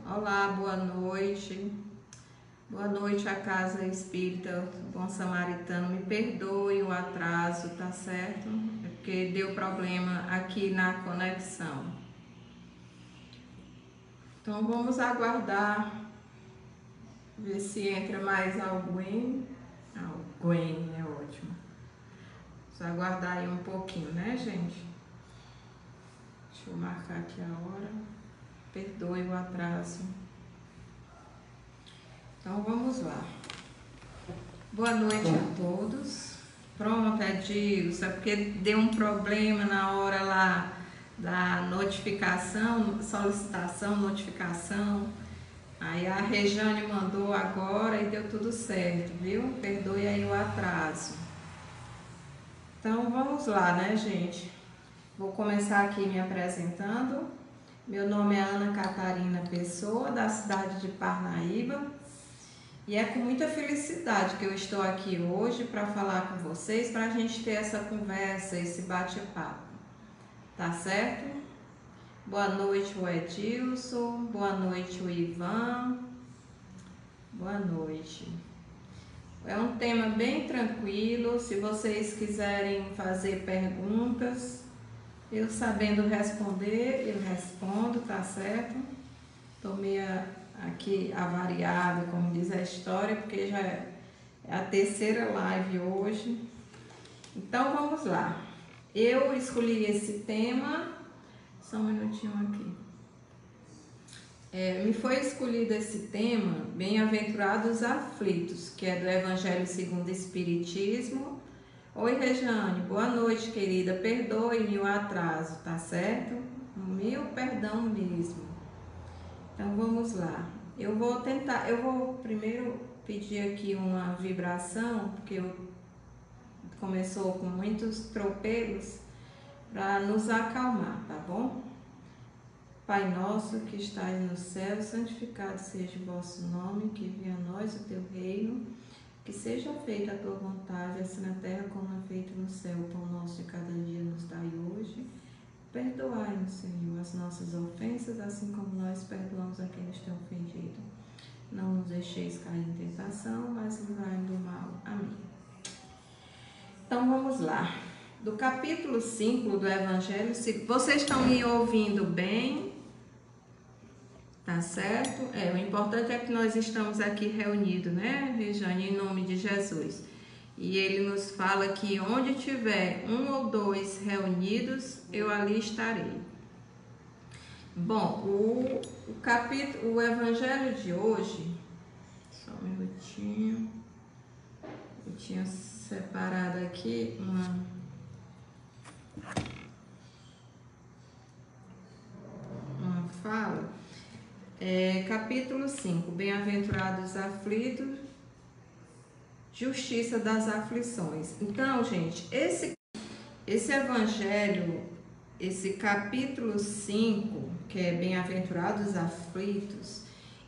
Olá, boa noite. Boa noite à Casa Espírita Bom Samaritano. Me perdoe o atraso, tá certo? É porque deu problema aqui na conexão. Então vamos aguardar, ver se entra mais alguém. Alguém é ótimo. Vamos aguardar aí um pouquinho, né, gente? Deixa eu marcar aqui a hora. Perdoe o atraso. Então vamos lá. Boa noite a todos. Pronto, Edilson, é porque deu um problema na hora lá da notificação, solicitação, notificação. Aí a Rejane mandou agora e deu tudo certo, viu? Perdoe aí o atraso. Então vamos lá, né, gente? Vou começar aqui me apresentando. Meu nome é Ana Catarina Pessoa, da cidade de Parnaíba. E é com muita felicidade que eu estou aqui hoje para falar com vocês, para a gente ter essa conversa, esse bate-papo. Tá certo? Boa noite, o Edilson. Boa noite, o Ivan. Boa noite. É um tema bem tranquilo. Se vocês quiserem fazer perguntas, eu sabendo responder, eu respondo, tá certo? Tô meio aqui avariada, como diz a história, porque já é a terceira live hoje. Então vamos lá. Eu escolhi esse tema, só um minutinho aqui. Me foi escolhido esse tema, Bem-aventurados aflitos, que é do Evangelho segundo o Espiritismo. Oi, Rejane, boa noite, querida. Perdoe-me o atraso, tá certo? Meu perdão mesmo. Então vamos lá. Eu vou primeiro pedir aqui uma vibração, porque começou com muitos tropelos, para nos acalmar, tá bom? Pai nosso que estás no céu, santificado seja o vosso nome, que venha a nós o teu reino, que seja feita a tua vontade, assim na terra como é feita no céu. O pão nosso de cada dia nos dai hoje. Perdoai-nos, Senhor, as nossas ofensas, assim como nós perdoamos a quem nos tem ofendido. Não nos deixeis cair em tentação, mas livrai-nos do mal. Amém. Então vamos lá. Do capítulo 5 do Evangelho, se vocês estão me ouvindo bem, tá certo? O importante é que nós estamos aqui reunidos, né, Rejane, em nome de Jesus. E ele nos fala que onde tiver um ou dois reunidos, eu ali estarei. Bom, o Evangelho de hoje, só um minutinho, eu tinha separado aqui uma fala, capítulo 5, Bem-aventurados aflitos, justiça das aflições. Então, gente, esse evangelho, esse capítulo 5, que é Bem-aventurados aflitos,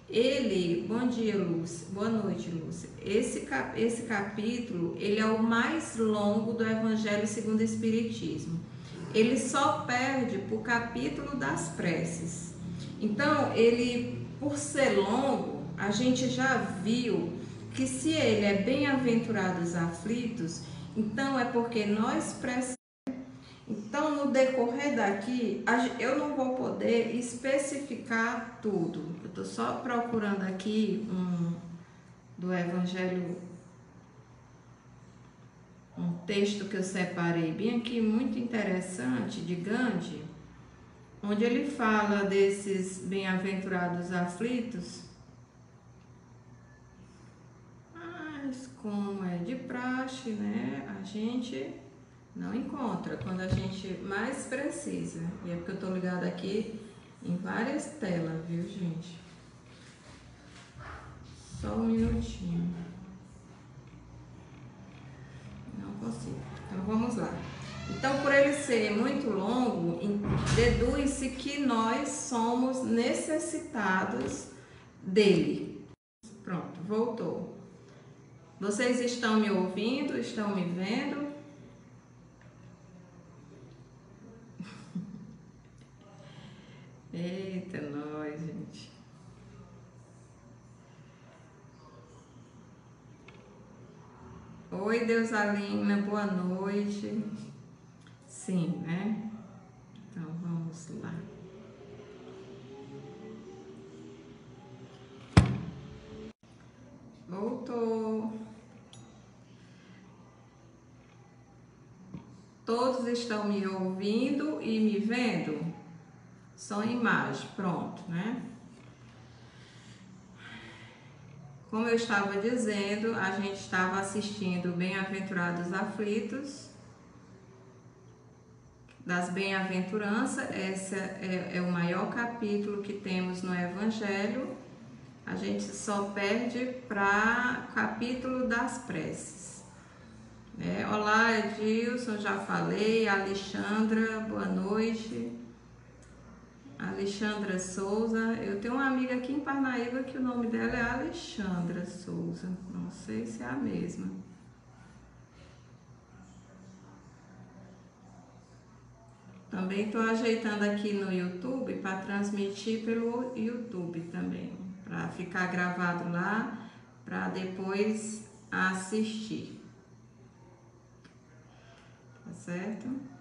ele, bom dia, Lúcia, boa noite, Lúcia. Esse capítulo, ele é o mais longo do Evangelho segundo o Espiritismo. Ele só perde para o capítulo das preces. Então, ele, por ser longo, a gente já viu que se ele é bem-aventurados aflitos, então é porque nós precisamos. Então, no decorrer daqui, eu não vou poder especificar tudo. Eu estou só procurando aqui do Evangelho, um texto que eu separei bem aqui, muito interessante, de Gandhi, onde ele fala desses bem-aventurados aflitos. Mas, como é de praxe, né, a gente não encontra quando a gente mais precisa. E é porque eu tô ligada aqui em várias telas, viu, gente? Só um minutinho. Não consigo. Então vamos lá. Então, por ele ser muito longo, deduz-se que nós somos necessitados dele. Pronto, voltou. Vocês estão me ouvindo? Estão me vendo? Eita, nós, gente. Oi, Deusalina, boa noite. Sim, né? Então, vamos lá. Voltou. Todos estão me ouvindo e me vendo? Só imagem, pronto, né? Como eu estava dizendo, a gente estava assistindo Bem-aventurados aflitos, das bem-aventuranças. Esse é o maior capítulo que temos no Evangelho. A gente só perde para o capítulo das preces. Olá, Edilson, já falei. Alexandra, boa noite. Alexandra Souza. Eu tenho uma amiga aqui em Parnaíba que o nome dela é Alexandra Souza. Não sei se é a mesma. Também estou ajeitando aqui no YouTube para transmitir pelo YouTube também, para ficar gravado lá, para depois assistir. Tá certo?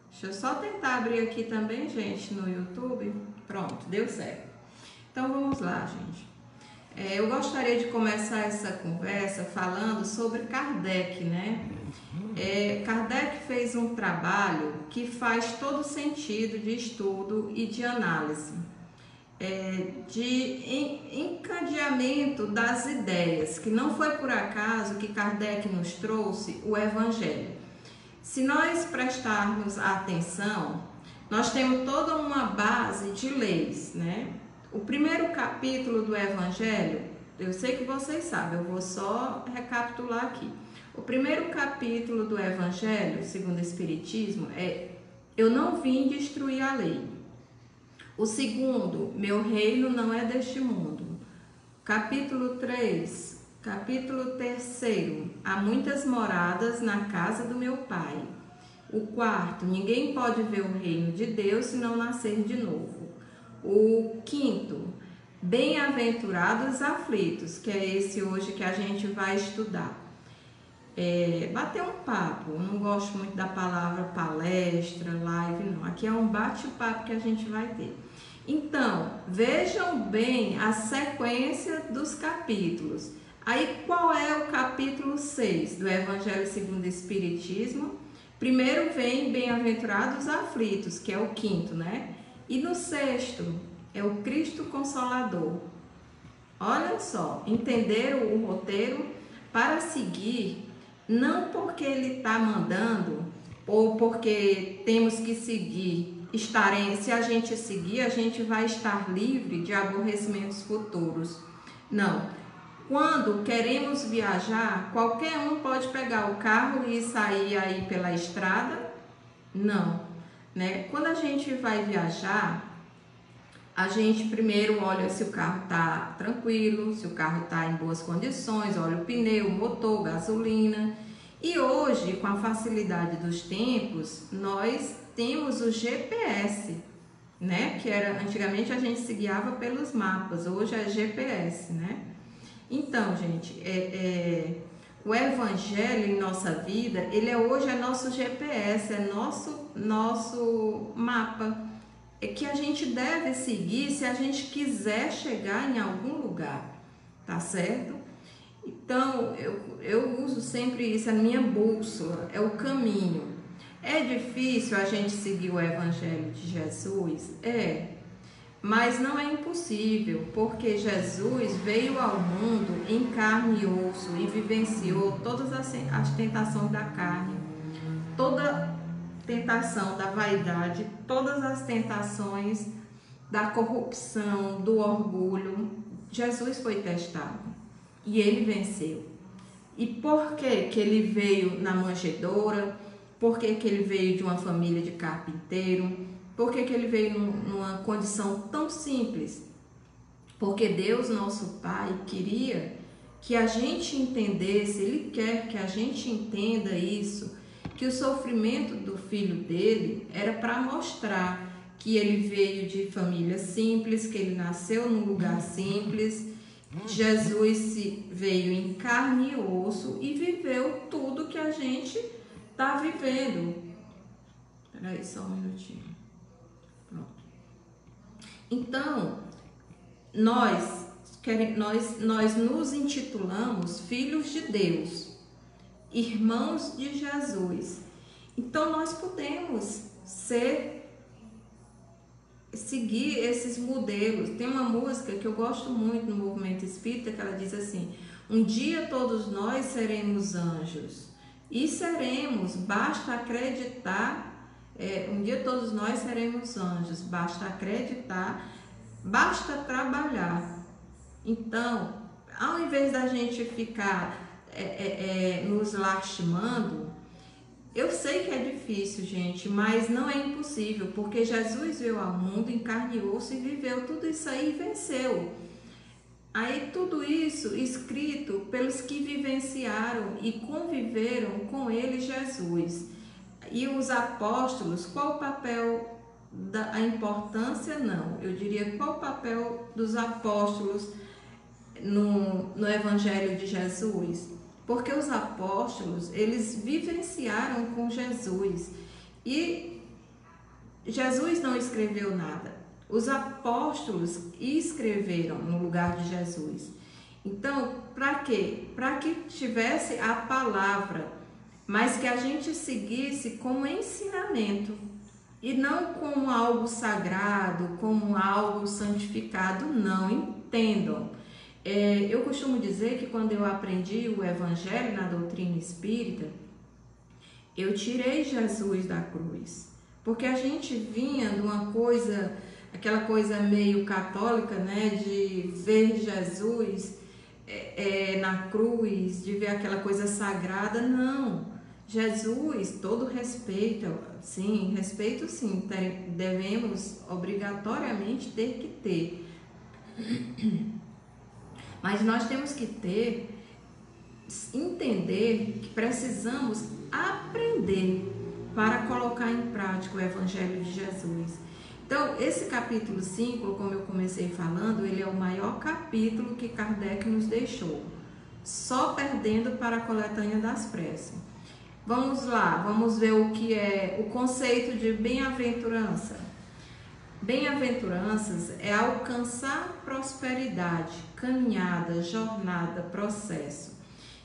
Deixa eu só tentar abrir aqui também, gente, no YouTube. Pronto, deu certo. Então vamos lá, gente. Eu gostaria de começar essa conversa falando sobre Kardec, né? Kardec fez um trabalho que faz todo sentido de estudo e de análise, de encadeamento das ideias, que não foi por acaso que Kardec nos trouxe o Evangelho. Se nós prestarmos atenção, nós temos toda uma base de leis, né? O primeiro capítulo do Evangelho, eu sei que vocês sabem, eu vou só recapitular aqui. O primeiro capítulo do Evangelho, segundo o Espiritismo, é: eu não vim destruir a lei. O segundo, meu reino não é deste mundo. Capítulo 3, capítulo 3, há muitas moradas na casa do meu Pai. O quarto, ninguém pode ver o reino de Deus se não nascer de novo. O quinto, bem-aventurados aflitos, que é esse hoje que a gente vai estudar. Bater um papo, eu não gosto muito da palavra palestra, live, não. Aqui é um bate-papo que a gente vai ter. Então, vejam bem a sequência dos capítulos. Aí, qual é o capítulo 6 do Evangelho segundo o Espiritismo? Primeiro vem bem-aventurados aflitos, que é o quinto, né? E no sexto é o Cristo Consolador. Olha só, entenderam o roteiro? Para seguir, não porque ele está mandando ou porque temos que seguir, se a gente seguir, a gente vai estar livre de aborrecimentos futuros. Não. Quando queremos viajar, qualquer um pode pegar o carro e sair aí pela estrada? Não, né? Quando a gente vai viajar, a gente primeiro olha se o carro está tranquilo, se o carro está em boas condições, olha o pneu, motor, gasolina. E hoje, com a facilidade dos tempos, nós temos o GPS, né? Que antigamente a gente se guiava pelos mapas, hoje é GPS, né? Então, gente, o Evangelho em nossa vida, ele hoje é nosso GPS, é nosso mapa. Que a gente deve seguir se a gente quiser chegar em algum lugar, tá certo? Então, eu uso sempre isso, a minha bússola, é o caminho. É difícil a gente seguir o Evangelho de Jesus? Mas não é impossível, porque Jesus veio ao mundo em carne e osso e vivenciou todas as tentações da carne, toda tentação da vaidade, todas as tentações da corrupção, do orgulho. Jesus foi testado e ele venceu. E por que ele veio na manjedoura? Por que ele veio de uma família de carpinteiro? Por que ele veio numa condição tão simples? Porque Deus, nosso Pai, queria que a gente entendesse, Ele quer que a gente entenda isso, que o sofrimento do filho dele era para mostrar que ele veio de família simples, que ele nasceu num lugar simples, Jesus veio em carne e osso e viveu tudo que a gente está vivendo. Espera aí só um minutinho. Pronto. Então, nós nos intitulamos filhos de Deus, irmãos de Jesus. Então, nós podemos seguir esses modelos. Tem uma música que eu gosto muito no movimento espírita, que ela diz assim: um dia todos nós seremos anjos, e seremos, basta acreditar. Um dia todos nós seremos anjos, basta acreditar, basta trabalhar. Então, ao invés da gente ficar nos lastimando, eu sei que é difícil, gente, mas não é impossível, porque Jesus veio ao mundo em carne e osso e viveu tudo isso aí e venceu. Aí tudo isso escrito pelos que vivenciaram e conviveram com ele, Jesus. E os apóstolos, qual o papel, a importância não, eu diria qual o papel dos apóstolos no Evangelho de Jesus? Porque os apóstolos, eles vivenciaram com Jesus e Jesus não escreveu nada. Os apóstolos escreveram no lugar de Jesus. Então, para quê? Para que tivesse a palavra, mas que a gente seguisse como ensinamento e não como algo sagrado, como algo santificado. Não, entendam. Eu costumo dizer que quando eu aprendi o Evangelho na doutrina espírita, eu tirei Jesus da cruz, porque a gente vinha de uma coisa, aquela coisa meio católica, né, de ver Jesus na cruz, de ver aquela coisa sagrada. Não, Jesus, todo respeito, sim, devemos obrigatoriamente ter que ter. Mas nós temos que entender que precisamos aprender para colocar em prática o Evangelho de Jesus. Então, esse capítulo 5, como eu comecei falando, ele é o maior capítulo que Kardec nos deixou, só perdendo para a coletânea das preces. Vamos lá, vamos ver o que é o conceito de bem-aventurança. Bem-aventuranças é alcançar prosperidade, caminhada, jornada, processo.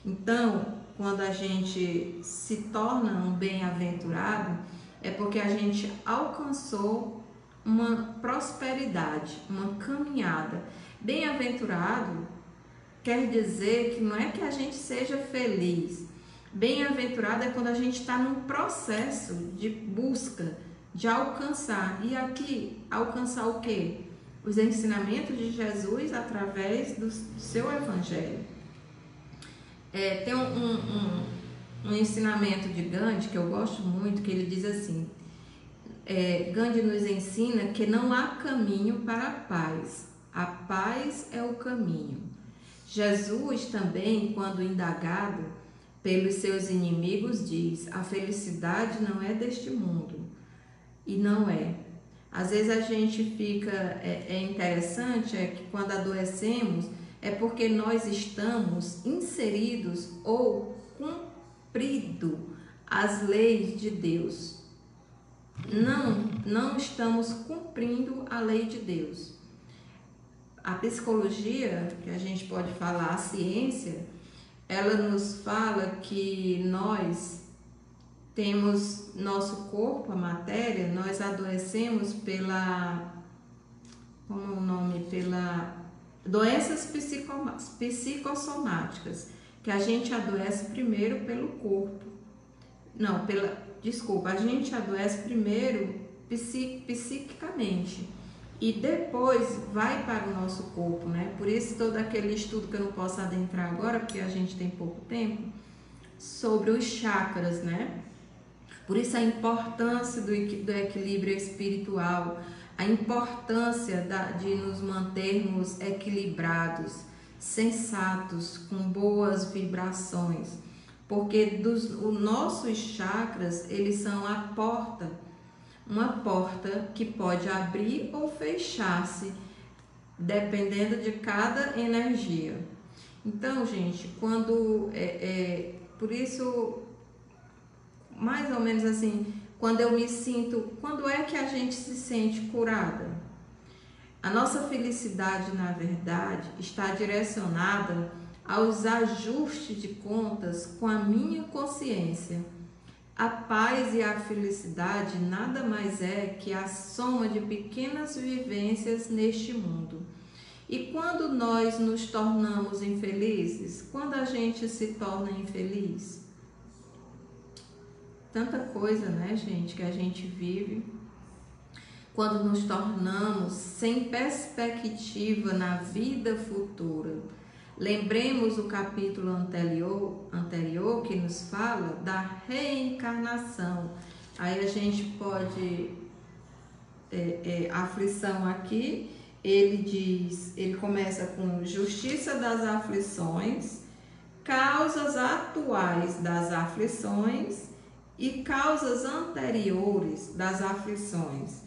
Então, quando a gente se torna um bem-aventurado, é porque a gente alcançou uma prosperidade, uma caminhada. Bem-aventurado quer dizer que não é que a gente seja feliz. Bem-aventurado é quando a gente está num processo de busca, de alcançar. E aqui, alcançar o quê? Os ensinamentos de Jesus através do seu Evangelho. Tem um ensinamento de Gandhi que eu gosto muito, que ele diz assim: Gandhi nos ensina que não há caminho para a paz é o caminho. Jesus também, quando indagado pelos seus inimigos, diz: a felicidade não é deste mundo. E não é. Às vezes a gente fica, interessante, que quando adoecemos, é porque nós estamos inseridos ou cumprido as leis de Deus. Não estamos cumprindo a lei de Deus. A psicologia, que a gente pode falar, a ciência, ela nos fala que nós temos nosso corpo, a matéria, nós adoecemos pela doenças psicossomáticas, que a gente adoece primeiro pelo corpo. A gente adoece primeiro psiquicamente e depois vai para o nosso corpo, né? Por isso todo aquele estudo que eu não posso adentrar agora, porque a gente tem pouco tempo, sobre os chakras, né? Por isso a importância do equilíbrio espiritual, a importância de nos mantermos equilibrados, sensatos, com boas vibrações, porque os nossos chakras, eles são a porta, uma porta que pode abrir ou fechar-se dependendo de cada energia. Então, gente, quando por isso, mais ou menos assim, quando eu me sinto, quando é que a gente se sente curada? A nossa felicidade, na verdade, está direcionada aos ajustes de contas com a minha consciência. A paz e a felicidade nada mais é que a soma de pequenas vivências neste mundo. E quando nós nos tornamos infelizes? Quando a gente se torna infeliz? Tanta coisa, né, gente, que a gente vive. Quando nos tornamos sem perspectiva na vida futura. Lembremos o capítulo anterior que nos fala da reencarnação. Aí a gente pode, aflição aqui, ele começa com justiça das aflições, causas atuais das aflições e causas anteriores das aflições.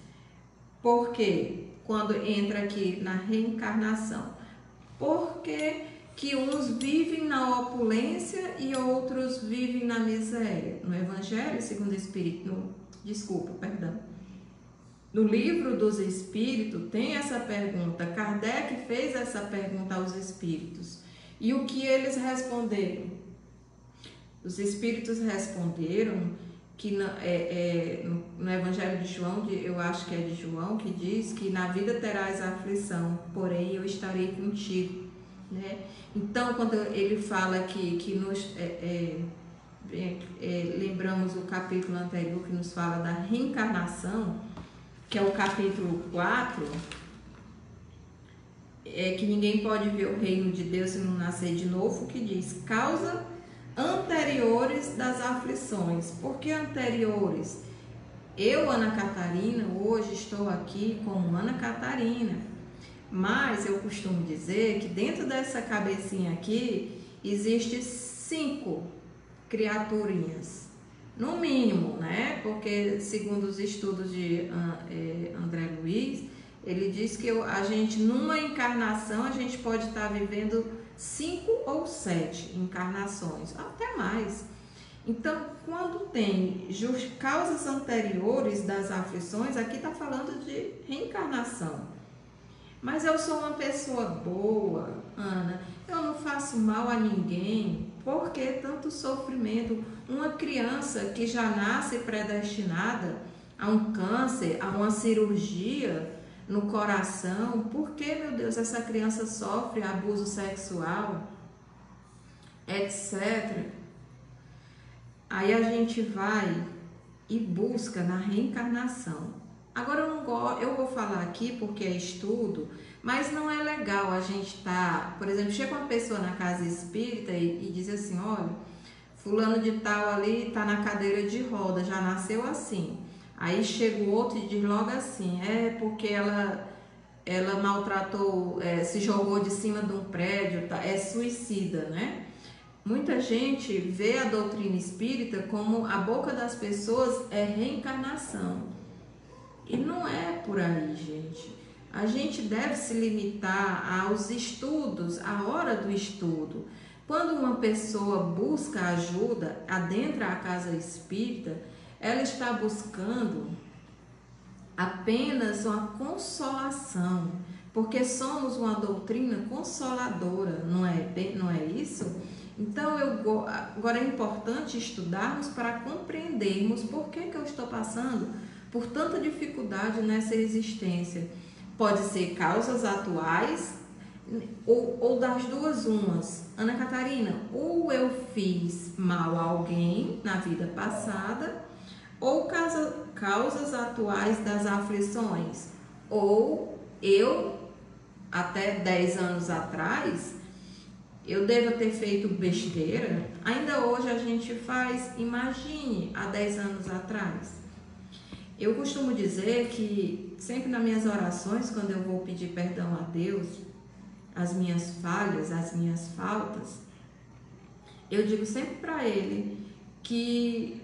Por quê? Quando entra aqui na reencarnação. Porque que uns vivem na opulência e outros vivem na miséria. No Evangelho segundo o Espírito, no Livro dos Espíritos tem essa pergunta. Kardec fez essa pergunta aos espíritos. E o que eles responderam? Os espíritos responderam que no Evangelho de João, eu acho que é de João, que diz que na vida terás aflição, porém eu estarei contigo, né? Então, quando ele fala que nos lembramos o capítulo anterior que nos fala da reencarnação, que é o capítulo 4, que ninguém pode ver o reino de Deus se não nascer de novo, que diz causa anteriores das aflições. Por que anteriores? Eu, Ana Catarina, hoje estou aqui como Ana Catarina, mas eu costumo dizer que dentro dessa cabecinha aqui existe 5 criaturinhas, no mínimo, né? Porque segundo os estudos de André Luiz, ele diz que a gente, numa encarnação, a gente pode estar vivendo 5 ou 7 encarnações, até mais. Então, quando tem causas anteriores das aflições, aqui está falando de reencarnação. Mas eu sou uma pessoa boa, Ana, eu não faço mal a ninguém, por que tanto sofrimento? Uma criança que já nasce predestinada a um câncer, a uma cirurgia no coração, por que, meu Deus, essa criança sofre abuso sexual, etc. Aí a gente vai e busca na reencarnação. Agora eu vou falar aqui porque é estudo, mas não é legal a gente por exemplo, chega uma pessoa na casa espírita e diz assim, olha, fulano de tal ali está na cadeira de roda, já nasceu assim. Aí chega o outro e diz logo assim, porque ela maltratou, se jogou de cima de um prédio, é suicida, né? Muita gente vê a doutrina espírita como a boca das pessoas é reencarnação. E não é por aí, gente. A gente deve se limitar aos estudos, à hora do estudo. Quando uma pessoa busca ajuda, adentra a casa espírita, ela está buscando apenas uma consolação, porque somos uma doutrina consoladora, não é isso? Então, agora é importante estudarmos para compreendermos por que eu estou passando por tanta dificuldade nessa existência. Pode ser causas atuais ou das duas umas. Ana Catarina, ou eu fiz mal a alguém na vida passada, ou causas atuais das aflições, ou eu, até 10 anos atrás, eu devo ter feito besteira. Ainda hoje a gente faz, imagine, há 10 anos atrás. Eu costumo dizer que sempre nas minhas orações, quando eu vou pedir perdão a Deus, as minhas falhas, as minhas faltas, eu digo sempre para Ele que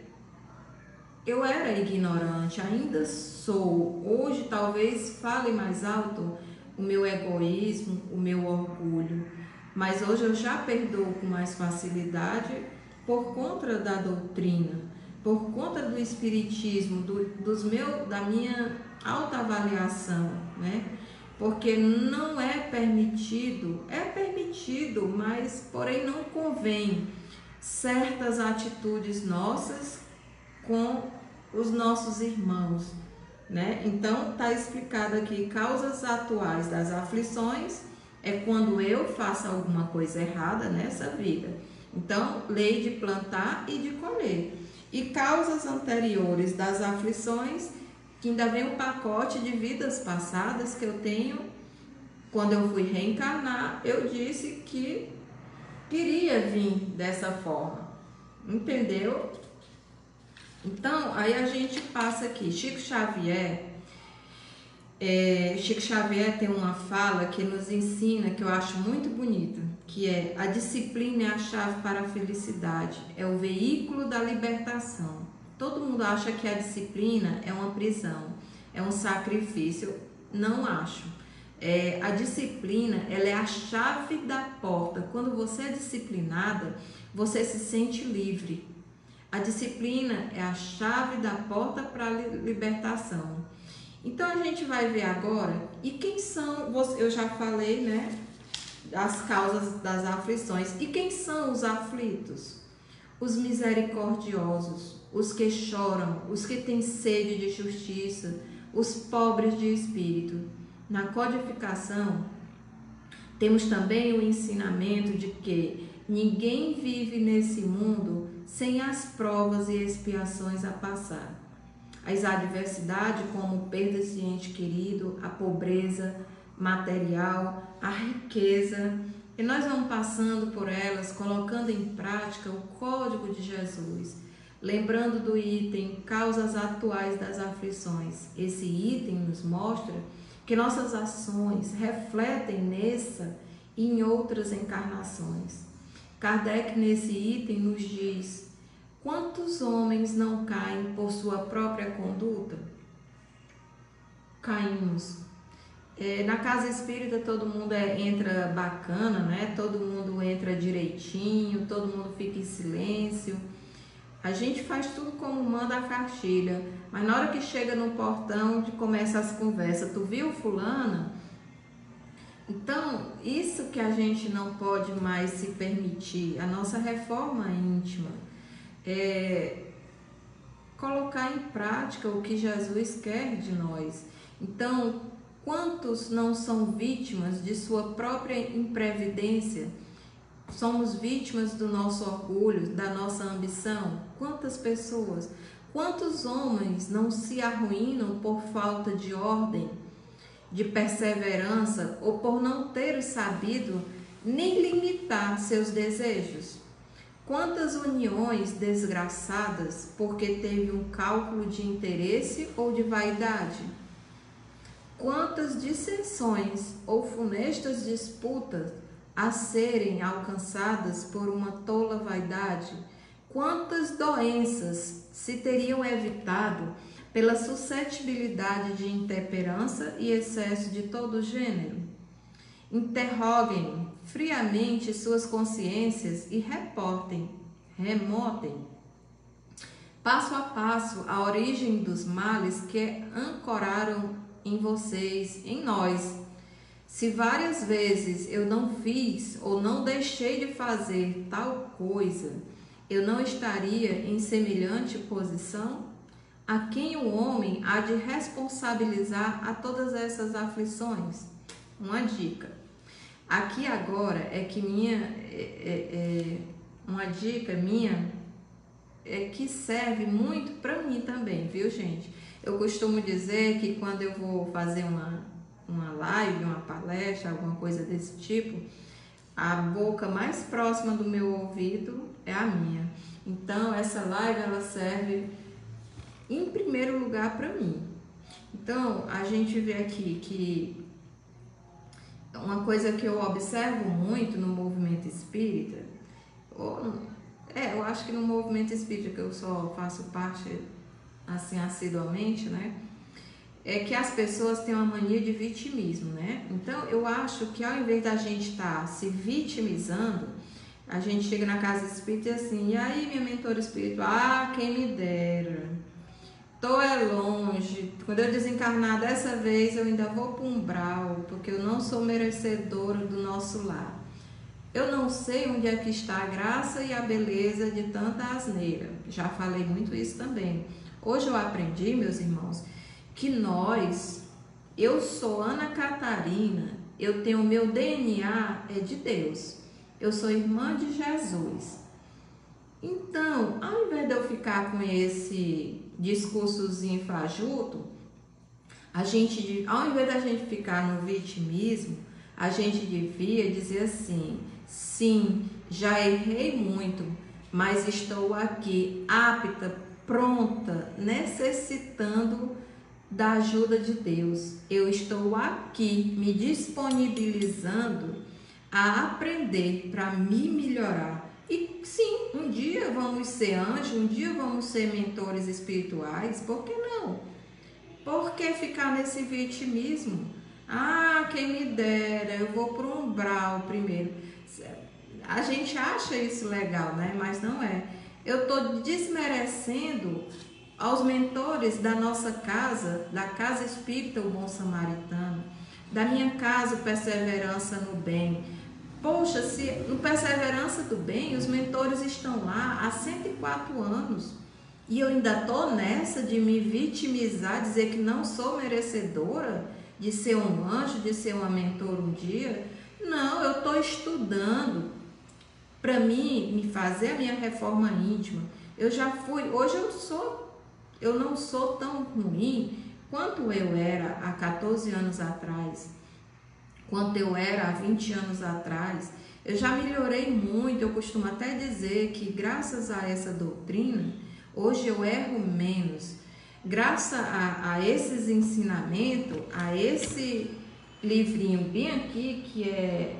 eu era ignorante, ainda sou. Hoje talvez fale mais alto, o meu egoísmo, o meu orgulho. Mas hoje eu já perdoo com mais facilidade por conta da doutrina, por conta do espiritismo, da minha autoavaliação, né? Porque não é permitido, mas porém não convém certas atitudes nossas com os nossos irmãos, né? Então está explicado aqui: causas atuais das aflições é quando eu faço alguma coisa errada nessa vida. Então, lei de plantar e de colher. E causas anteriores das aflições, que ainda vem um pacote de vidas passadas que eu tenho. Quando eu fui reencarnar, eu disse que queria vir dessa forma, entendeu? Então, aí a gente passa aqui, Chico Xavier tem uma fala que nos ensina, que eu acho muito bonita, que é: a disciplina é a chave para a felicidade, é o veículo da libertação. Todo mundo acha que a disciplina é uma prisão, é um sacrifício. Não acho. A disciplina, ela é a chave da porta. Quando você é disciplinada, você se sente livre. A disciplina é a chave da porta para a libertação. Então a gente vai ver agora, e quem são, eu já falei, né, as causas das aflições. E quem são os aflitos? Os misericordiosos, os que choram, os que têm sede de justiça, os pobres de espírito. Na codificação, temos também o ensinamento de que ninguém vive nesse mundo sem as provas e expiações a passar. As adversidades, como perdas de ente querido, a pobreza material, a riqueza, e nós vamos passando por elas, colocando em prática o Código de Jesus, lembrando do item causas atuais das aflições. Esse item nos mostra que nossas ações refletem nessa e em outras encarnações. Kardec, nesse item, nos diz: quantos homens não caem por sua própria conduta? Caímos. Na casa espírita todo mundo entra bacana, né? Todo mundo entra direitinho, todo mundo fica em silêncio. A gente faz tudo como manda a cartilha, mas na hora que chega no portão, começa as conversas. Tu viu fulana? Então, isso que a gente não pode mais se permitir. A nossa reforma íntima é colocar em prática o que Jesus quer de nós. Então, quantos não são vítimas de sua própria imprevidência? Somos vítimas do nosso orgulho, da nossa ambição? Quantas pessoas? Quantos homens não se arruinam por falta de ordem, de perseverança, ou por não ter sabido nem limitar seus desejos? Quantas uniões desgraçadas porque teve um cálculo de interesse ou de vaidade? Quantas dissensões ou funestas disputas a serem alcançadas por uma tola vaidade? Quantas doenças se teriam evitado pela suscetibilidade de intemperança e excesso de todo gênero? Interroguem friamente suas consciências e remontem passo a passo a origem dos males que ancoraram em vocês, em nós. Se várias vezes eu não fiz ou não deixei de fazer tal coisa, eu não estaria em semelhante posição? A quem o homem há de responsabilizar a todas essas aflições? Uma dica. Aqui agora é que uma dica minha é que serve muito para mim também, viu, gente? Eu costumo dizer que quando eu vou fazer uma live, uma palestra, alguma coisa desse tipo, a boca mais próxima do meu ouvido é a minha. Então, essa live, ela serve em primeiro lugar para mim. Então, a gente vê aqui que uma coisa que eu observo muito no movimento espírita, eu acho que no movimento espírita, que eu só faço parte assim assiduamente, né? é que as pessoas têm uma mania de vitimismo, né? Então, eu acho que ao invés da gente estar se vitimizando, a gente chega na casa espírita e assim, e aí, minha mentora espiritual, quem me dera, tô longe, quando eu desencarnar dessa vez, eu ainda vou para o umbral, porque eu não sou merecedora do nosso lar. Eu não sei onde é que está a graça e a beleza de tanta asneira. Já falei muito isso também. Hoje eu aprendi, meus irmãos, que eu sou Ana Catarina, eu tenho meu DNA é de Deus. Eu sou irmã de Jesus. Então, ao invés de eu ficar com esse discursozinho fajuto, ao invés da gente ficar no vitimismo, a gente devia dizer assim: sim, já errei muito, mas estou aqui apta, pronta, necessitando da ajuda de Deus. Eu estou aqui me disponibilizando a aprender para me melhorar. E sim, um dia vamos ser anjos, um dia vamos ser mentores espirituais, por que não? Por que ficar nesse vitimismo? Quem me dera, eu vou para o umbral primeiro. A gente acha isso legal, né? Mas não é. Eu estou desmerecendo aos mentores da nossa casa, da Casa Espírita O Bom Samaritano, da minha casa Perseverança no Bem. Poxa, se no Perseverança do Bem, os mentores estão lá há 104 anos e eu ainda estou nessa de me vitimizar, dizer que não sou merecedora de ser um anjo, de ser uma mentora um dia. Não, eu estou estudando para mim me fazer a minha reforma íntima. Eu já fui, hoje eu não sou tão ruim quanto eu era há 14 anos atrás, quanto eu era há 20 anos atrás. Eu já melhorei muito, eu costumo até dizer que graças a essa doutrina, hoje eu erro menos. Graças a esses ensinamentos, a esse livrinho bem aqui, que é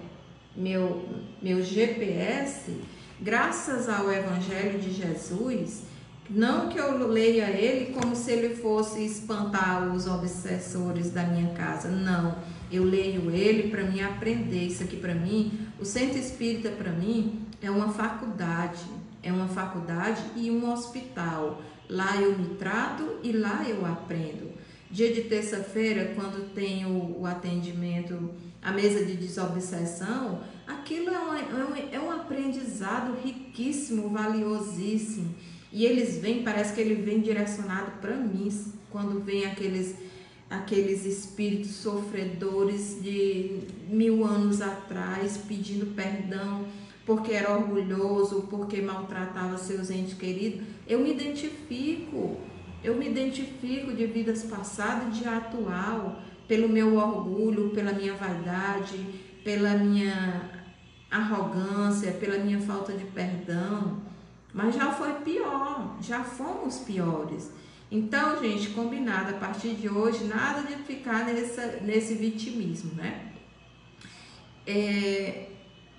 meu GPS, graças ao Evangelho de Jesus, não que eu leia ele como se ele fosse espantar os obsessores da minha casa, não. Eu leio ele para mim aprender. Isso aqui para mim, o Centro Espírita para mim é uma faculdade e um hospital. Lá eu me trato e lá eu aprendo. Dia de terça-feira, quando tem o atendimento, a mesa de desobsessão, aquilo é um aprendizado riquíssimo, valiosíssimo. E eles vêm, parece que ele vem direcionado para mim, quando vem aqueles espíritos sofredores de 1000 anos atrás, pedindo perdão porque era orgulhoso, porque maltratava seus entes queridos. Eu me identifico de vidas passadas e de atual, pelo meu orgulho, pela minha vaidade, pela minha arrogância, pela minha falta de perdão. Mas já foi pior, já fomos piores. Então, gente, combinado, a partir de hoje, nada de ficar nesse vitimismo, né?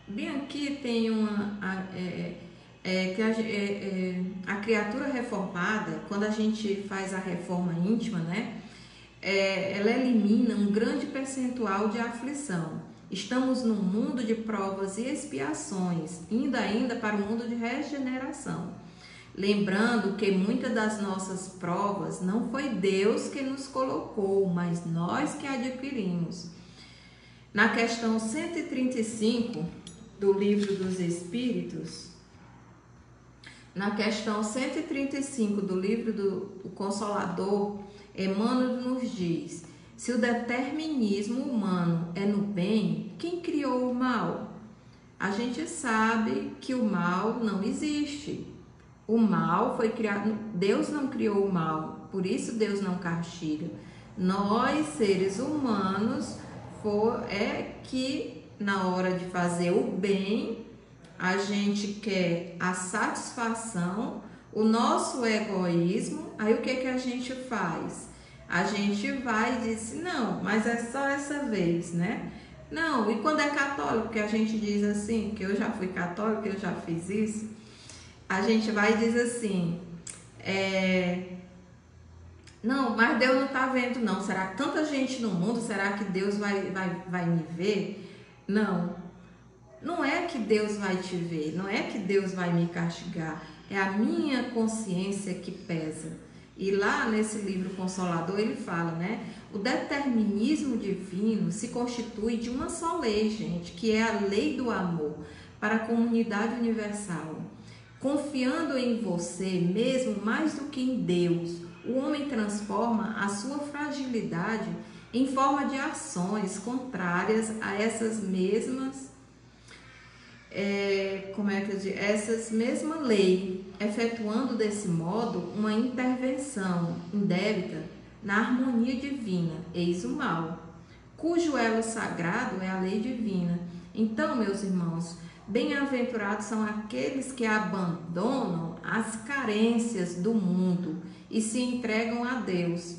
Bem aqui tem a criatura reformada, quando a gente faz a reforma íntima, né? Ela elimina um grande percentual de aflição. Estamos num mundo de provas e expiações, indo ainda para o mundo de regeneração. Lembrando que muitas das nossas provas não foi Deus que nos colocou, mas nós que adquirimos. Na questão 135 do Livro dos Espíritos, do Consolador, Emmanuel nos diz: se o determinismo humano é no bem, quem criou o mal? A gente sabe que o mal não existe. O mal foi criado, Deus não criou o mal, por isso Deus não castiga. Nós, seres humanos, que na hora de fazer o bem, a gente quer a satisfação, o nosso egoísmo. Aí o que a gente faz? A gente vai e diz: não, mas é só essa vez, né? Não, e quando é católico, que a gente diz assim, que eu já fui católico, eu já fiz isso, a gente vai e diz assim: Não, mas Deus não está vendo, não. Será que tanta gente no mundo, será que Deus vai me ver? Não, não é que Deus vai te ver, não é que Deus vai me castigar, é a minha consciência que pesa. E lá nesse livro Consolador ele fala, né? O determinismo divino se constitui de uma só lei, gente, que é a lei do amor para a comunidade universal. Confiando em você mesmo mais do que em Deus, o homem transforma a sua fragilidade em forma de ações contrárias a essas mesmas essas mesmas leis, efetuando desse modo uma intervenção indébita na harmonia divina, eis o mal, cujo elo sagrado é a lei divina. Então, meus irmãos, bem-aventurados são aqueles que abandonam as carências do mundo e se entregam a Deus.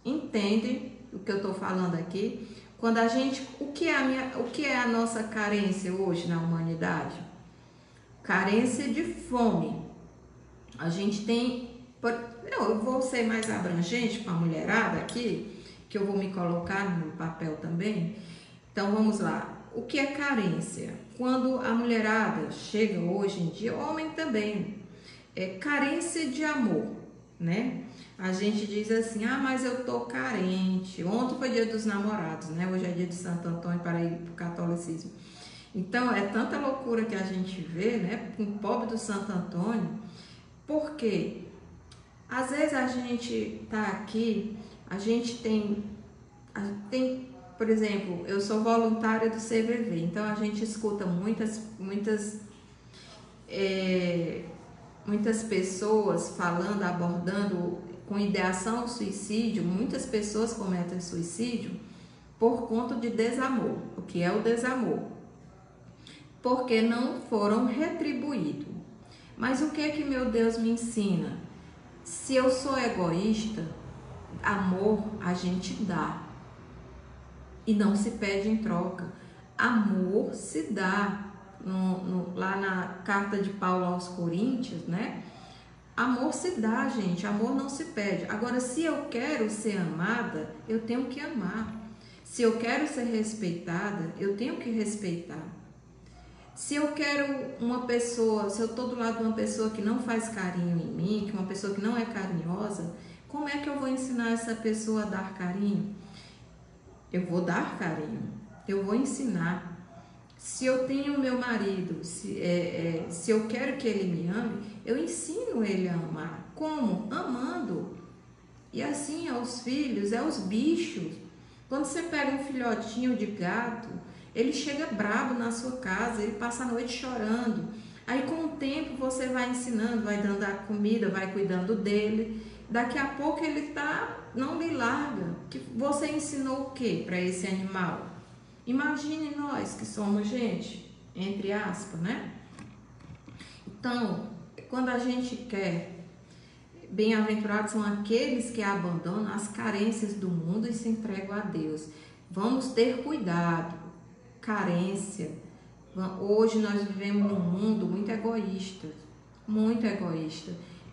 Entendem o que eu estou falando aqui? Quando a gente, o que é a nossa carência hoje na humanidade? Carência de fome. A gente tem, eu vou ser mais abrangente para a mulherada aqui, que eu vou me colocar no papel também. Então vamos lá. O que é carência? Quando a mulherada chega hoje em dia, homem também, é carência de amor, né? A gente diz assim, ah, mas eu tô carente. Ontem foi dia dos namorados, né? Hoje é dia de Santo Antônio para ir pro catolicismo. Então, é tanta loucura que a gente vê, né? Com o pobre do Santo Antônio. Porque às vezes a gente tá aqui, a gente tem, por exemplo, eu sou voluntária do CVV, então a gente escuta muitas pessoas falando, abordando com ideação ao suicídio. Muitas pessoas cometem suicídio por conta de desamor. O que é o desamor? Porque não foram retribuídos. Mas o que é que meu Deus me ensina? Se eu sou egoísta, amor a gente dá e não se pede em troca. Amor se dá. Lá na carta de Paulo aos Coríntios, né? Amor se dá, gente, amor não se pede. Agora, se eu quero ser amada, eu tenho que amar. Se eu quero ser respeitada, eu tenho que respeitar. Se eu quero uma pessoa, se eu estou do lado de uma pessoa que não faz carinho em mim, que uma pessoa que não é carinhosa, como é que eu vou ensinar essa pessoa a dar carinho? Eu vou dar carinho, eu vou ensinar. Se eu tenho meu marido, se eu quero que ele me ame, eu ensino ele a amar. Como? Amando. E assim é os filhos, é os bichos. Quando você pega um filhotinho de gato, ele chega brabo na sua casa, ele passa a noite chorando. Aí com o tempo você vai ensinando, vai dando a comida, vai cuidando dele. Daqui a pouco ele não lhe larga. Você ensinou o que para esse animal? Imagine nós que somos gente, entre aspas, né? Então, quando a gente quer, bem-aventurados são aqueles que abandonam as carências do mundo e se entregam a Deus. Vamos ter cuidado. Carência. Hoje nós vivemos num mundo muito egoísta,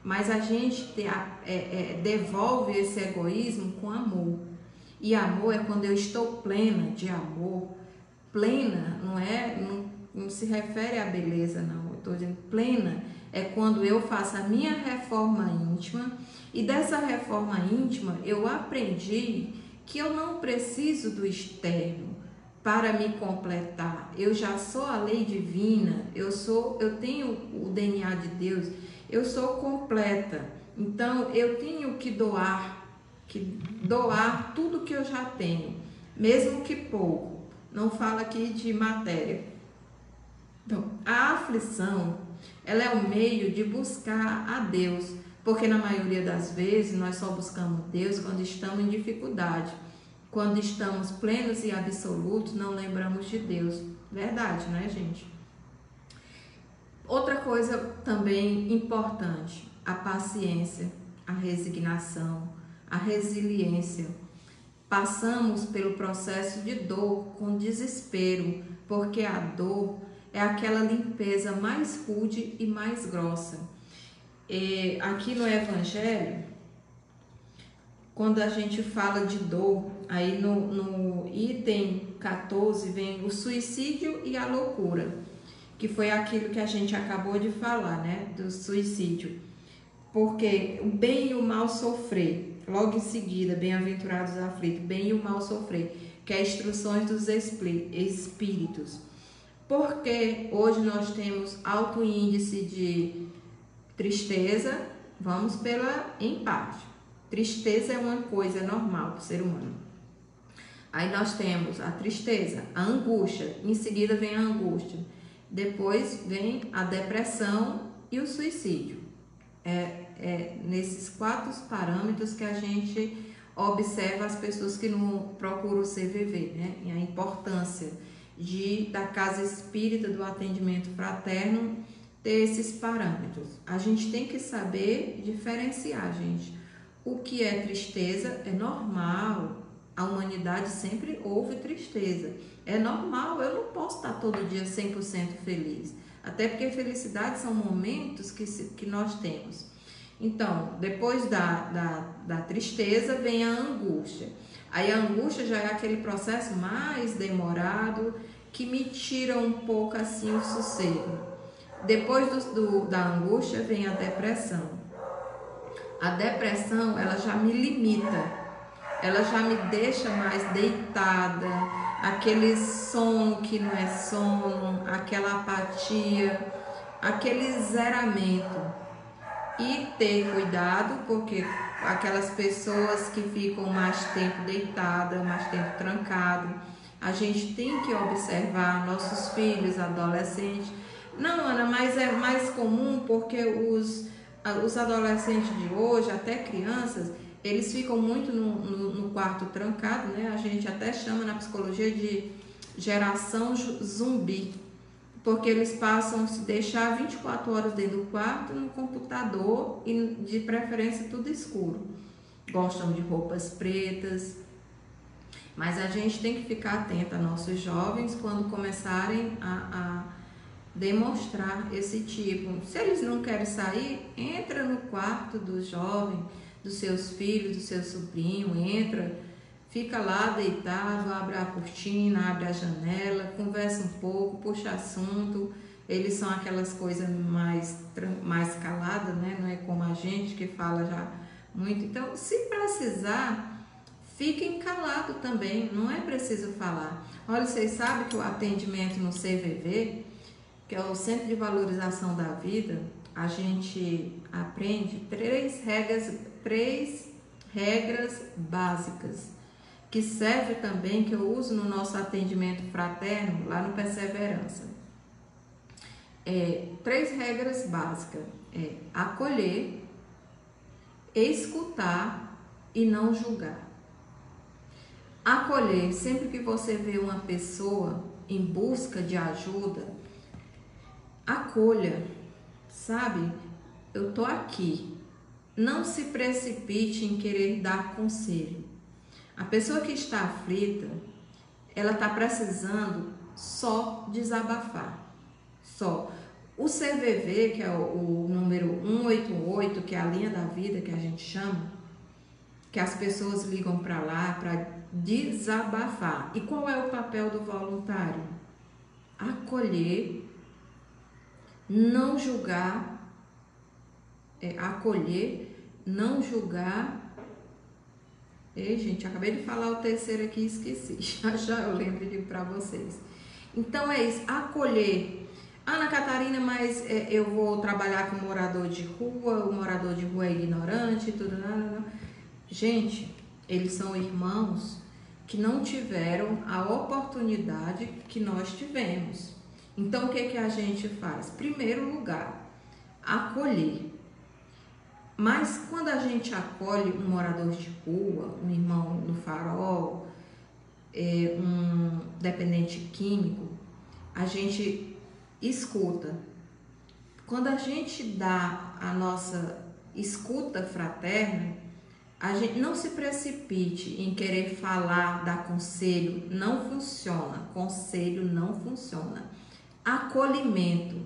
mas a gente devolve esse egoísmo com amor. E amor é quando eu estou plena de amor. Plena não se refere à beleza, não. Eu estou dizendo plena é quando eu faço a minha reforma íntima, e dessa reforma íntima eu aprendi que eu não preciso do externo para me completar. Eu já sou a lei divina, eu tenho o DNA de Deus, eu sou completa. Então eu tenho que doar tudo que eu já tenho, mesmo que pouco. Não fala aqui de matéria. Então, a aflição, ela é o meio de buscar a Deus, porque na maioria das vezes nós só buscamos Deus quando estamos em dificuldade. Quando estamos plenos e absolutos, não lembramos de Deus. Verdade, né, gente? Outra coisa também importante, a paciência, a resignação, a resiliência. Passamos pelo processo de dor com desespero, porque a dor é aquela limpeza mais rude e mais grossa. Aqui no Evangelho, quando a gente fala de dor, aí no item 14 vem o suicídio e a loucura, que foi aquilo que a gente acabou de falar, né, do suicídio. Porque o bem e o mal sofrer, logo em seguida, bem-aventurados aflitos, bem e o mal sofrer, que é instruções dos espíritos. Porque hoje nós temos alto índice de tristeza, vamos pela em parte. Tristeza é uma coisa normal para o ser humano. Aí nós temos a tristeza, a angústia, em seguida vem a angústia, depois vem a depressão e o suicídio. Nesses 4 parâmetros que a gente observa as pessoas que não procuram o CVV, né? E a importância da casa espírita, do atendimento fraterno, ter esses parâmetros. A gente tem que saber diferenciar, gente. O que é tristeza é normal, a humanidade sempre houve tristeza. É normal, eu não posso estar todo dia 100% feliz. Até porque felicidade são momentos que nós temos. Então, depois da tristeza vem a angústia. Aí a angústia já é aquele processo mais demorado que me tira um pouco assim o sossego. Depois da angústia vem a depressão. A depressão, ela já me limita, ela já me deixa mais deitada, aquele sono que não é sono, aquela apatia, aquele zeramento. E ter cuidado, porque aquelas pessoas que ficam mais tempo deitada, mais tempo trancado, a gente tem que observar nossos filhos, adolescentes. Não, Ana, mas é mais comum porque os adolescentes de hoje, até crianças, eles ficam muito no quarto trancado, né? A gente até chama na psicologia de geração zumbi, porque eles passam a se deixar 24 horas dentro do quarto, no computador e de preferência tudo escuro. Gostam de roupas pretas, mas a gente tem que ficar atento a nossos jovens quando começarem a demonstrar esse tipo. Se eles não querem sair, entra no quarto do jovem, dos seus filhos, do seu sobrinho, entra, fica lá deitado, abre a cortina, abre a janela, conversa um pouco, puxa assunto. Eles são aquelas coisas mais caladas, né? Não é como a gente que fala já muito. Então, se precisar, fiquem calados também, não é preciso falar. Olha, vocês sabem que o atendimento no CVV, que é o Centro de Valorização da Vida, a gente aprende 3 regras básicas, que serve também, que eu uso no nosso atendimento fraterno, lá no Perseverança. 3 regras básicas: acolher, escutar e não julgar. Acolher, sempre que você vê uma pessoa em busca de ajuda, acolha, sabe? Eu tô aqui. Não se precipite em querer dar conselho. A pessoa que está aflita, ela está precisando só desabafar. Só. O CVV, que é o número 188, que é a linha da vida que a gente chama, que as pessoas ligam para lá para desabafar. E qual é o papel do voluntário? Acolher, não julgar, acolher, não julgar. Ei, gente, acabei de falar o terceiro aqui e esqueci. Já eu lembro de para vocês. Então é isso, acolher. Ana Catarina, mas eu vou trabalhar com morador de rua, o morador de rua é ignorante, tudo, não. Gente, eles são irmãos que não tiveram a oportunidade que nós tivemos. Então, o que a gente faz? Primeiro lugar, acolher. Mas quando a gente acolhe um morador de rua, um irmão no farol, um dependente químico, a gente escuta. Quando a gente dá a nossa escuta fraterna, a gente não se precipite em querer falar, dar conselho, não funciona. Conselho não funciona. Acolhimento.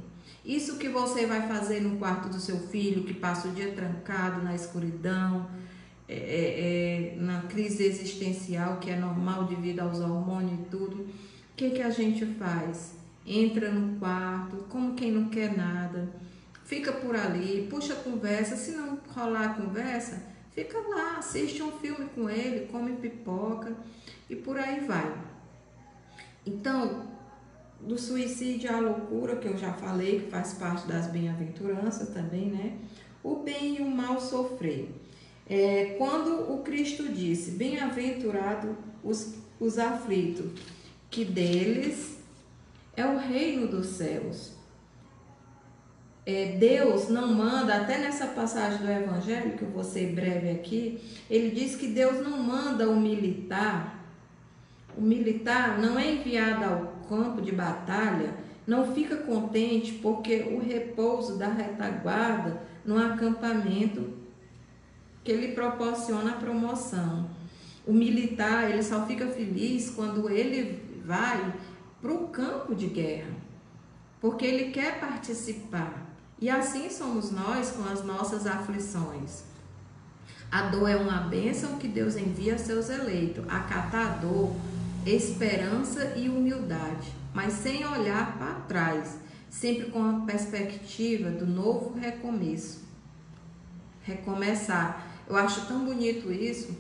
Isso que você vai fazer no quarto do seu filho, que passa o dia trancado na escuridão, na crise existencial, que é normal devido aos hormônios e tudo, o que a gente faz? Entra no quarto, como quem não quer nada, fica por ali, puxa a conversa, se não rolar a conversa, fica lá, assiste um filme com ele, come pipoca e por aí vai. Então, do suicídio à loucura, que eu já falei, que faz parte das bem-aventuranças também, né? O bem e o mal sofrer. Quando o Cristo disse, bem-aventurado os aflitos, que deles é o reino dos céus. Deus não manda, até nessa passagem do Evangelho, que eu vou ser breve aqui, ele diz que Deus não manda o militar não é enviado ao campo de batalha, não fica contente porque o repouso da retaguarda no acampamento que ele proporciona a promoção. O militar, ele só fica feliz quando ele vai para o campo de guerra, porque ele quer participar. E assim somos nós com as nossas aflições. A dor é uma bênção que Deus envia a seus eleitos. Acatar a dor, esperança e humildade, mas sem olhar para trás, sempre com a perspectiva do novo recomeço. Recomeçar. Eu acho tão bonito isso.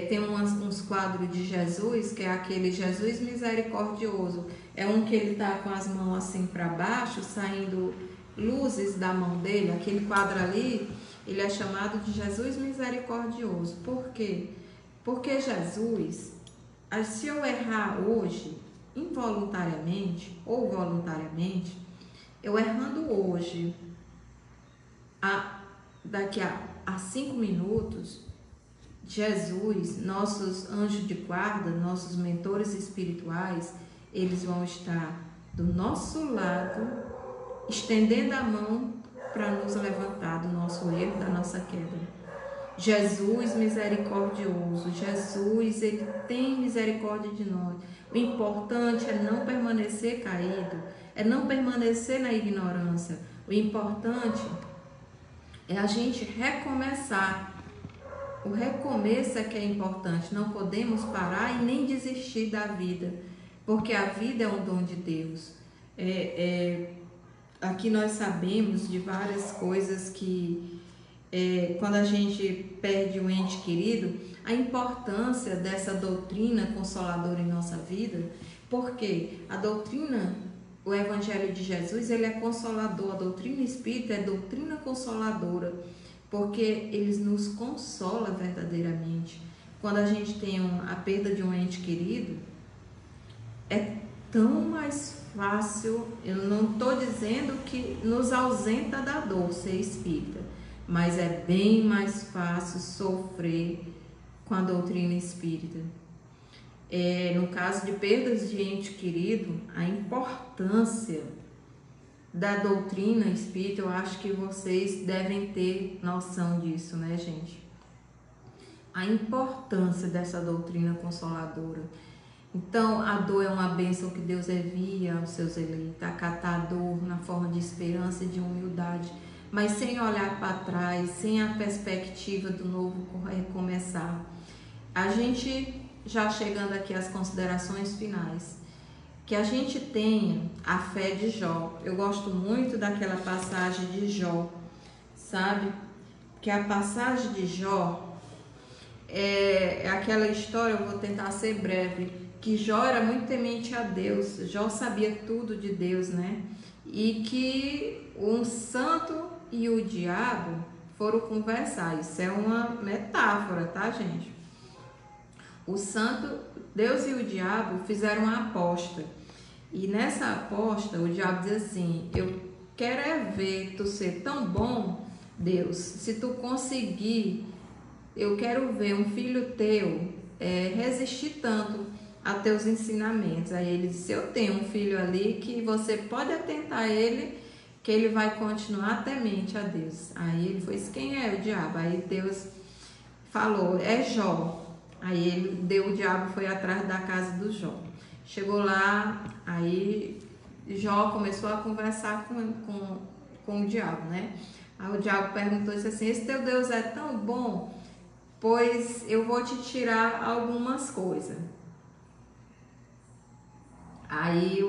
Tem uns quadros de Jesus, que é aquele Jesus misericordioso. É um que ele está com as mãos assim para baixo, saindo luzes da mão dele. Aquele quadro ali, ele é chamado de Jesus misericordioso. Por quê? Porque Jesus, se eu errar hoje, involuntariamente ou voluntariamente, eu errando hoje, daqui a 5 minutos, Jesus, nossos anjos de guarda, nossos mentores espirituais, eles vão estar do nosso lado, estendendo a mão para nos levantar do nosso erro, da nossa queda. Jesus misericordioso, Jesus, ele tem misericórdia de nós. O importante é não permanecer caído, é não permanecer na ignorância. O importante é a gente recomeçar. O recomeço é que é importante. Não podemos parar e nem desistir da vida, porque a vida é um dom de Deus. Aqui nós sabemos de várias coisas que quando a gente perde um ente querido, a importância dessa doutrina consoladora em nossa vida, porque a doutrina, o Evangelho de Jesus, ele é consolador, a doutrina espírita é doutrina consoladora, porque eles nos consola verdadeiramente. Quando a gente tem a perda de um ente querido, é tão mais fácil, eu não estou dizendo que nos ausenta da dor ser espírita, mas é bem mais fácil sofrer com a doutrina espírita. No caso de perdas de ente querido, a importância da doutrina espírita, eu acho que vocês devem ter noção disso, né, gente? A importância dessa doutrina consoladora. Então, a dor é uma bênção que Deus envia aos seus eleitos, acatar a dor na forma de esperança e de humildade, mas sem olhar para trás, sem a perspectiva do novo recomeçar. A gente, já chegando aqui às considerações finais, que a gente tenha a fé de Jó. Eu gosto muito daquela passagem de Jó, sabe? Que a passagem de Jó é aquela história, eu vou tentar ser breve, que Jó era muito temente a Deus, Jó sabia tudo de Deus, né? E que um santo e o diabo foram conversar. Isso é uma metáfora, tá, gente? O santo, Deus e o diabo fizeram uma aposta. E nessa aposta, o diabo diz assim: eu quero ver tu ser tão bom, Deus, se tu conseguir, eu quero ver um filho teu resistir tanto a teus ensinamentos. Aí ele disse: eu tenho um filho ali que você pode atentar ele, que ele vai continuar temente a Deus. Aí ele foi: quem é o diabo? Aí Deus falou: é Jó. Aí o diabo foi atrás da casa do Jó. Chegou lá, aí Jó começou a conversar com o diabo, né? Aí o diabo perguntou assim: esse teu Deus é tão bom pois eu vou te tirar algumas coisas. Aí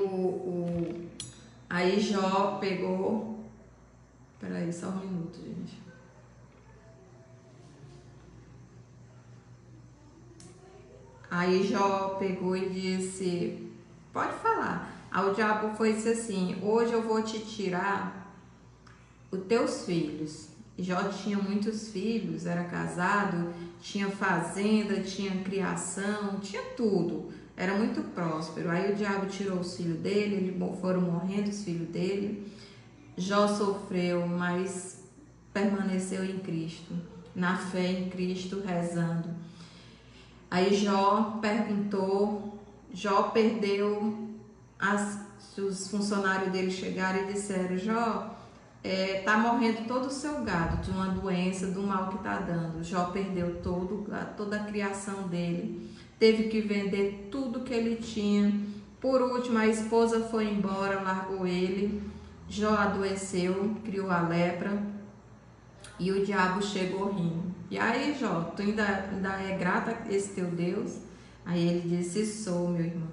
Jó pegou. Peraí, só um minuto, gente. Aí Jó pegou e disse: pode falar. Aí o diabo foi e disse assim: hoje eu vou te tirar os teus filhos. Jó tinha muitos filhos, era casado, tinha fazenda, tinha criação, tinha tudo. Era muito próspero. Aí o diabo tirou os filhos dele, foram morrendo os filhos dele. Jó sofreu, mas permaneceu em Cristo, na fé em Cristo, rezando. Aí Jó perguntou, Jó perdeu, os funcionários dele chegaram e disseram: Jó, tá morrendo todo o seu gado de uma doença, do mal que tá dando. Jó perdeu toda a criação dele, teve que vender tudo que ele tinha. Por último, a esposa foi embora, largou ele. Jó adoeceu, criou a lepra e o diabo chegou rindo. E aí, Jó, tu ainda é grata a esse teu Deus? Aí ele disse: sou, meu irmão.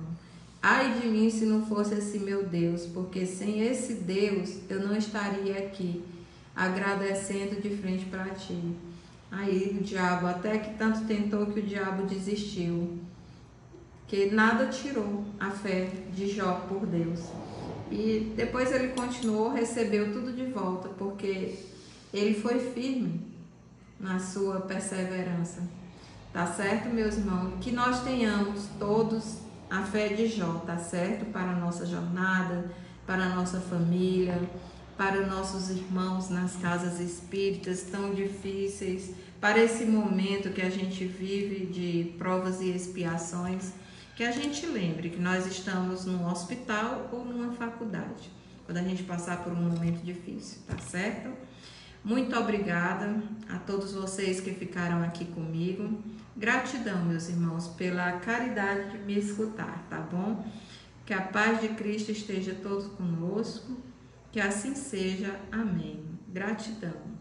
Ai de mim se não fosse esse meu Deus, porque sem esse Deus eu não estaria aqui agradecendo de frente para ti. Aí o diabo, até que tanto tentou que o diabo desistiu, que nada tirou a fé de Jó por Deus. E depois ele continuou, recebeu tudo de volta, porque ele foi firme na sua perseverança. Tá certo, meus irmãos? Que nós tenhamos todos a fé de Jó, tá certo? Para a nossa jornada, para a nossa família, para os nossos irmãos nas casas espíritas tão difíceis, para esse momento que a gente vive de provas e expiações, que a gente lembre que nós estamos num hospital ou numa faculdade, quando a gente passar por um momento difícil, tá certo? Muito obrigada a todos vocês que ficaram aqui comigo. Gratidão, meus irmãos, pela caridade de me escutar, tá bom? Que a paz de Cristo esteja todos conosco, que assim seja. Amém. Gratidão.